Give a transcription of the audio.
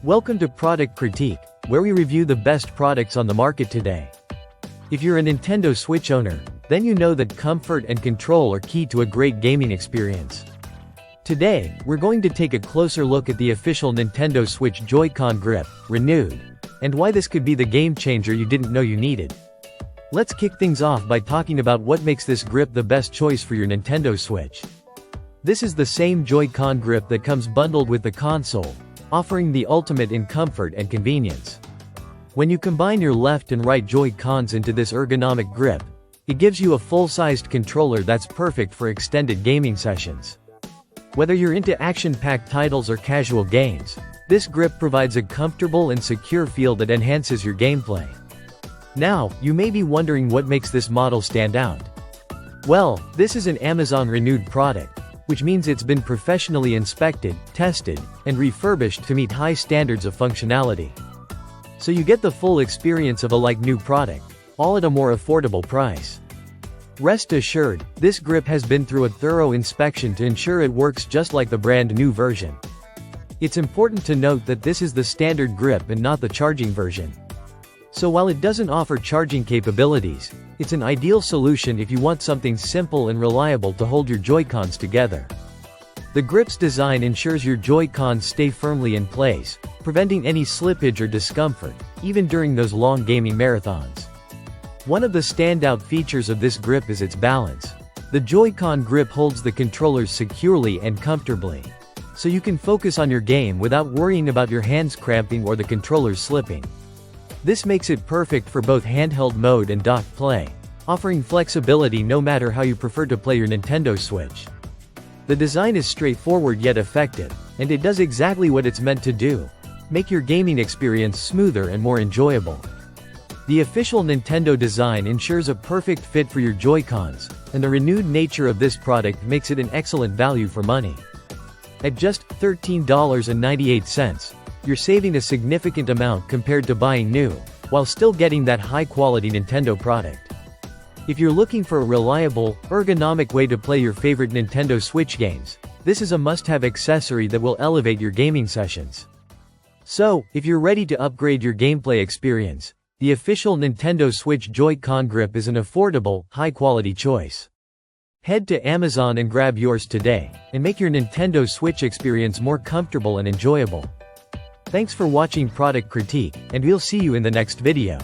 Welcome to Product Critique, where we review the best products on the market today. If you're a Nintendo Switch owner, then you know that comfort and control are key to a great gaming experience. Today, we're going to take a closer look at the official Nintendo Switch Joy-Con grip, Renewed, and why this could be the game changer you didn't know you needed. Let's kick things off by talking about what makes this grip the best choice for your Nintendo Switch. This is the same Joy-Con grip that comes bundled with the console, offering the ultimate in comfort and convenience. When you combine your left and right Joy-Cons into this ergonomic grip, it gives you a full-sized controller that's perfect for extended gaming sessions. Whether you're into action-packed titles or casual games, this grip provides a comfortable and secure feel that enhances your gameplay. Now, you may be wondering what makes this model stand out. Well, this is an Amazon Renewed product, which means it's been professionally inspected, tested, and refurbished to meet high standards of functionality. So you get the full experience of a like-new product, all at a more affordable price. Rest assured, this grip has been through a thorough inspection to ensure it works just like the brand new version. It's important to note that this is the standard grip and not the charging version. So while it doesn't offer charging capabilities, it's an ideal solution if you want something simple and reliable to hold your Joy-Cons together. The grip's design ensures your Joy-Cons stay firmly in place, preventing any slippage or discomfort, even during those long gaming marathons. One of the standout features of this grip is its balance. The Joy-Con grip holds the controllers securely and comfortably, so you can focus on your game without worrying about your hands cramping or the controllers slipping. This makes it perfect for both handheld mode and docked play, offering flexibility no matter how you prefer to play your Nintendo Switch. The design is straightforward yet effective, and it does exactly what it's meant to do: make your gaming experience smoother and more enjoyable. The official Nintendo design ensures a perfect fit for your Joy-Cons, and the renewed nature of this product makes it an excellent value for money. At just $13.98, you're saving a significant amount compared to buying new, while still getting that high-quality Nintendo product. If you're looking for a reliable, ergonomic way to play your favorite Nintendo Switch games, this is a must-have accessory that will elevate your gaming sessions. So, if you're ready to upgrade your gameplay experience, the official Nintendo Switch Joy-Con grip is an affordable, high-quality choice. Head to Amazon and grab yours today, and make your Nintendo Switch experience more comfortable and enjoyable. Thanks for watching Product Critique, and we'll see you in the next video.